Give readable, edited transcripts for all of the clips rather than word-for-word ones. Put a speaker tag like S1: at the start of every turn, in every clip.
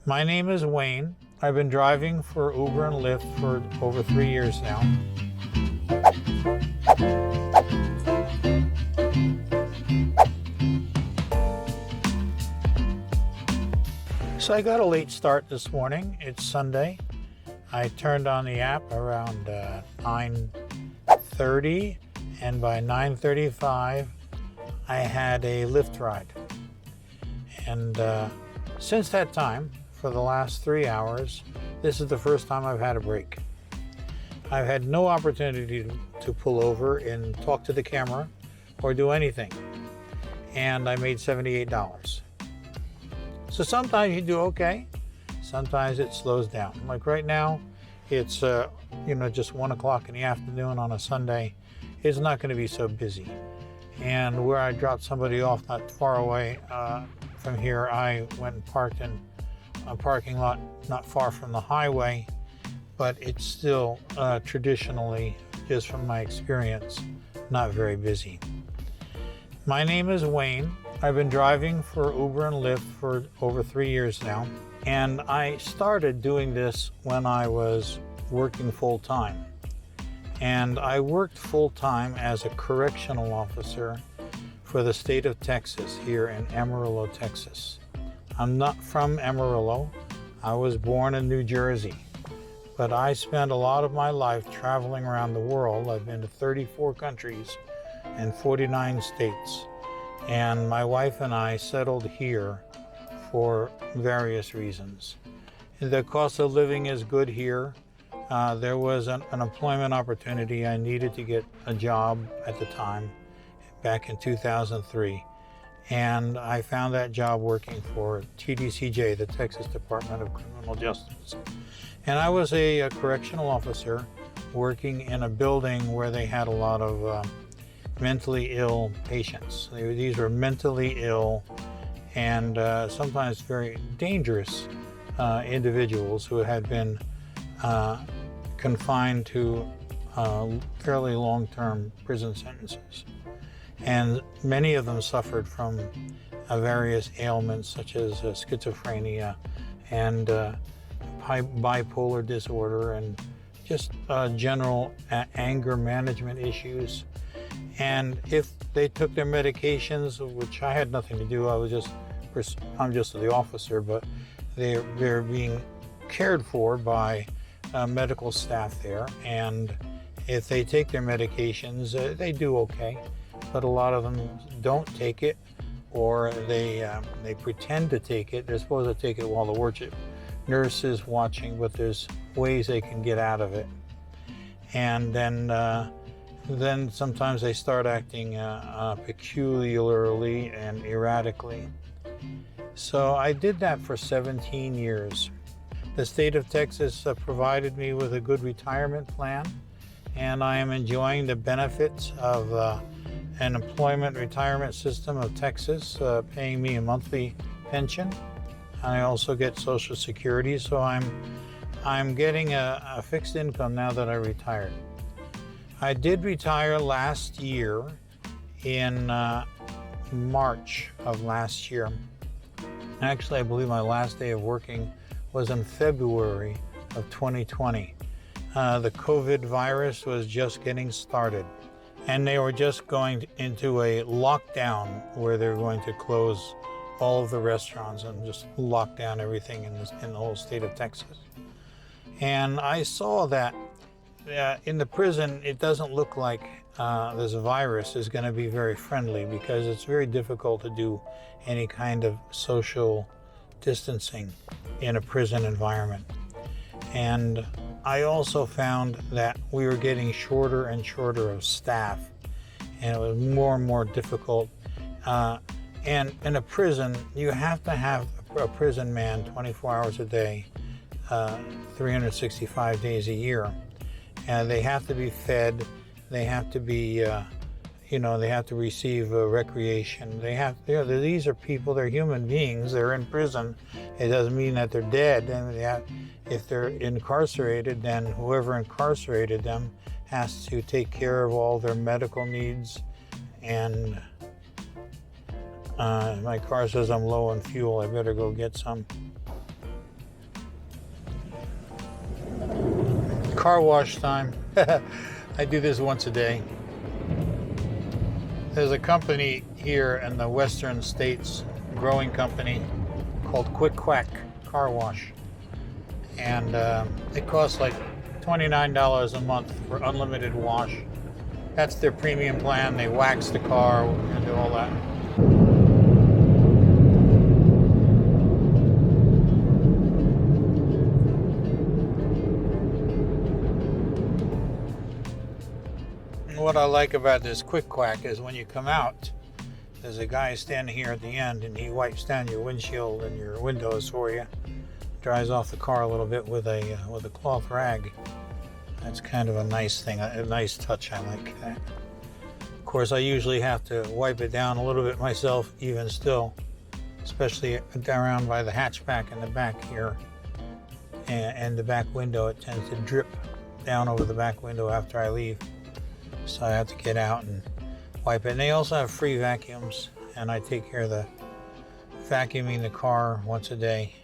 S1: My name is Wayne. I've been driving for Uber and Lyft for over 3 years now. So I got a late start this morning. It's Sunday. I turned on the app around 9:30, and by 9:35 I had a Lyft ride. And since that time, for the last 3 hours, this is the first time I've had a break. I've had no opportunity to pull over and talk to the camera or do anything. And I made $78. So sometimes you do okay, sometimes it slows down. Like right now, it's just 1 o'clock in the afternoon on a Sunday. It's not going to be so busy. And where I dropped somebody off not far away from here, I went and parked in a parking lot not far from the highway, but it's still traditionally, just from my experience, not very busy. My name is Wayne. I've been driving for Uber and Lyft for over 3 years now, and I started doing this when I was working full-time. And I worked full-time as a correctional officer for the state of Texas here in Amarillo, Texas. I'm not from Amarillo. I was born in New Jersey, but I spent a lot of my life traveling around the world. I've been to 34 countries and 49 states. And my wife and I settled here for various reasons. The cost of living is good here. There was an employment opportunity. I needed to get a job at the time, back in 2003. And I found that job working for TDCJ, the Texas Department of Criminal Justice. And I was a correctional officer working in a building where they had a lot of mentally ill patients. These were mentally ill and sometimes very dangerous individuals who had been confined to fairly long-term prison sentences. And many of them suffered from various ailments such as schizophrenia and bipolar disorder and just general anger management issues. And if they took their medications, which I had nothing to do, I'm just the officer, but they're being cared for by medical staff there. And if they take their medications, they do okay. But a lot of them don't take it, or they pretend to take it. They're supposed to take it while the nurse is watching, but there's ways they can get out of it. And then sometimes they start acting peculiarly and erratically. So I did that for 17 years. The state of Texas provided me with a good retirement plan, and I am enjoying the benefits of an employment retirement system of Texas, paying me a monthly pension. I also get Social Security, so I'm getting a fixed income now that I retired. I did retire last year in March of last year. Actually, I believe my last day of working was in February of 2020. The COVID virus was just getting started, and they were just going into a lockdown where they're going to close all of the restaurants and just lock down everything in the whole state of Texas. And I saw that in the prison, it doesn't look like this virus is going to be very friendly, because it's very difficult to do any kind of social distancing in a prison environment. And I also found that we were getting shorter and shorter of staff, and it was more and more difficult. And in a prison, you have to have a prison man 24 hours a day, 365 days a year. And they have to be fed, they have to be, they have to receive recreation. These are people, they're human beings, they're in prison. It doesn't mean that they're dead. And if they're incarcerated, then whoever incarcerated them has to take care of all their medical needs. And my car says I'm low on fuel, I better go get some. Car wash time. I do this once a day. There's a company here in the western states, growing company, called Quick Quack Car Wash. And it costs like $29 a month for unlimited wash. That's their premium plan. They wax the car and do all that. What I like about this Quick Quack is when you come out, there's a guy standing here at the end and he wipes down your windshield and your windows for you. Dries off the car a little bit with a cloth rag. That's kind of a nice thing, a nice touch. I like that. Of course, I usually have to wipe it down a little bit myself, even still, especially around by the hatchback in the back here and the back window. It tends to drip down over the back window after I leave. So I have to get out and wipe it. And they also have free vacuums, and I take care of the vacuuming the car once a day.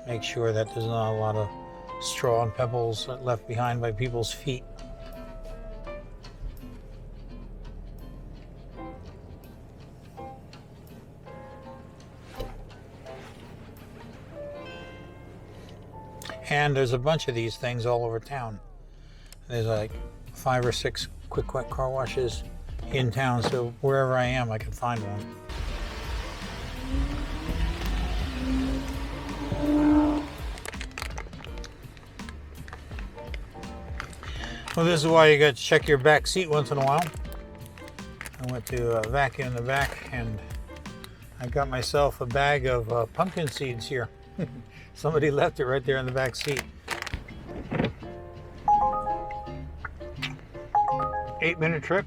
S1: Make sure that there's not a lot of straw and pebbles left behind by people's feet. And there's a bunch of these things all over town. There's like 5 or 6 Quick Quack car washes in town, so wherever I am, I can find one. Well, this is why you got to check your back seat once in a while. I went to vacuum the back, and I got myself a bag of pumpkin seeds here. Somebody left it right there in the back seat. 8-minute trip,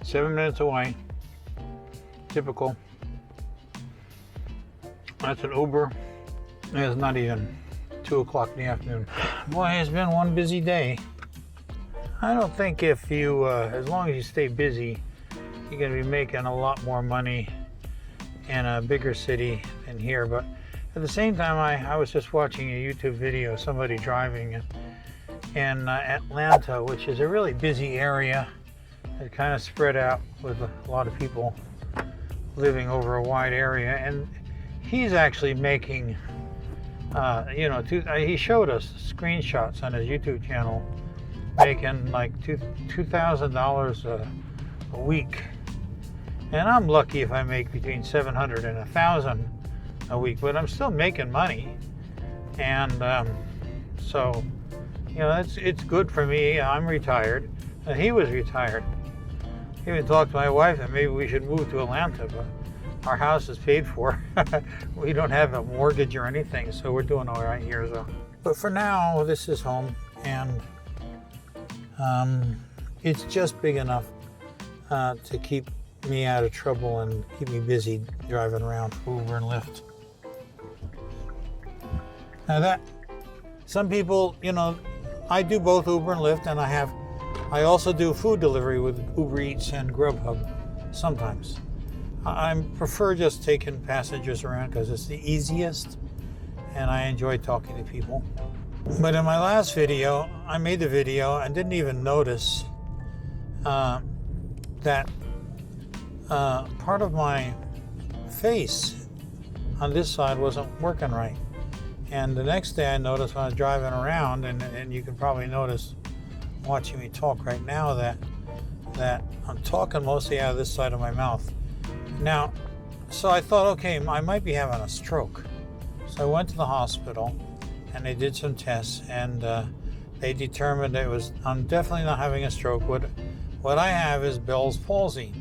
S1: 7 minutes away. Typical. That's an Uber. It's not even 2 o'clock in the afternoon. Boy, it's been one busy day. I don't think if you, as long as you stay busy, you're going to be making a lot more money in a bigger city than here. But at the same time, I was just watching a YouTube video, somebody driving in Atlanta, which is a really busy area. It's kind of spread out with a lot of people living over a wide area, and he's actually making he showed us screenshots on his YouTube channel, making like $2,000 a week. And I'm lucky if I make between $700 and $1,000 a week, but I'm still making money. And so it's good for me. I'm retired, and he was retired. I even talked to my wife that maybe we should move to Atlanta, but our house is paid for. We don't have a mortgage or anything, so we're doing all right here. So, but for now, this is home, and it's just big enough to keep me out of trouble and keep me busy driving around for Uber and Lyft. Now some people, I do both Uber and Lyft, and I also do food delivery with Uber Eats and Grubhub sometimes. I prefer just taking passengers around because it's the easiest, and I enjoy talking to people. But in my last video, I made the video and didn't even notice that part of my face on this side wasn't working right. And the next day I noticed when I was driving around, and you can probably notice watching me talk right now that I'm talking mostly out of this side of my mouth. Now, so I thought, okay, I might be having a stroke. So I went to the hospital, and they did some tests, and they determined I'm definitely not having a stroke. What I have is Bells Palsy.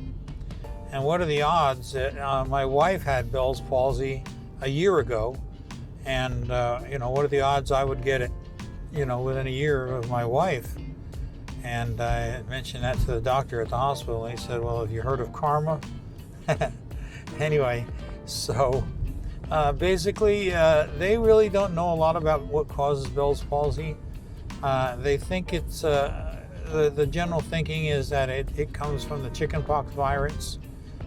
S1: And what are the odds that my wife had Bells Palsy a year ago, and what are the odds I would get it, within a year of my wife? And I mentioned that to the doctor at the hospital, and he said, well, have you heard of karma? Anyway, so basically, they really don't know a lot about what causes Bell's palsy. They think it's the general thinking is that it comes from the chickenpox virus,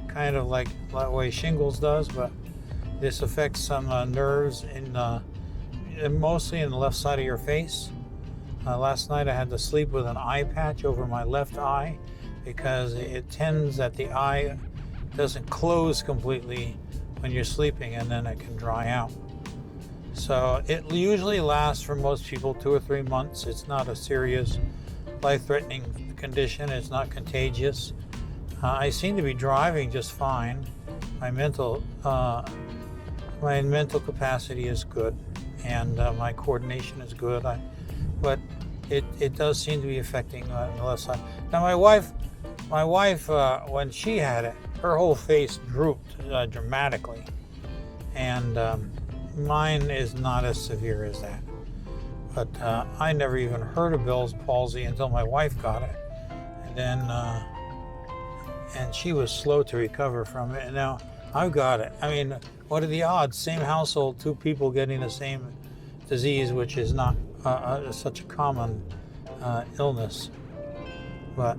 S1: kind of like the way shingles does, but this affects some nerves mostly in the left side of your face. Last night I had to sleep with an eye patch over my left eye because it tends that the eye doesn't close completely when you're sleeping, and then it can dry out. So it usually lasts for most people 2 or 3 months. It's not a serious life-threatening condition. It's not contagious. I seem to be driving just fine. My mental capacity is good, and my coordination is good. But it does seem to be affecting the left side. Now my wife, when she had it, her whole face drooped dramatically, and mine is not as severe as that. But I never even heard of Bell's palsy until my wife got it, and then and she was slow to recover from it. And now I've got it. I mean, what are the odds? Same household, 2 people getting the same disease, which is not such a common illness. But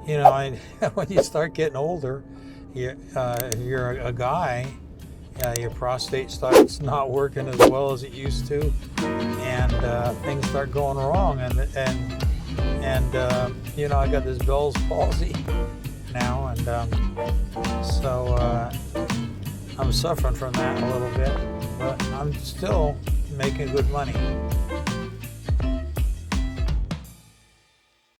S1: you know, when you start getting older, you're a guy. Your prostate starts not working as well as it used to, and things start going wrong. And you know, I got this Bells Palsy now, and so I'm suffering from that a little bit, but I'm still making good money.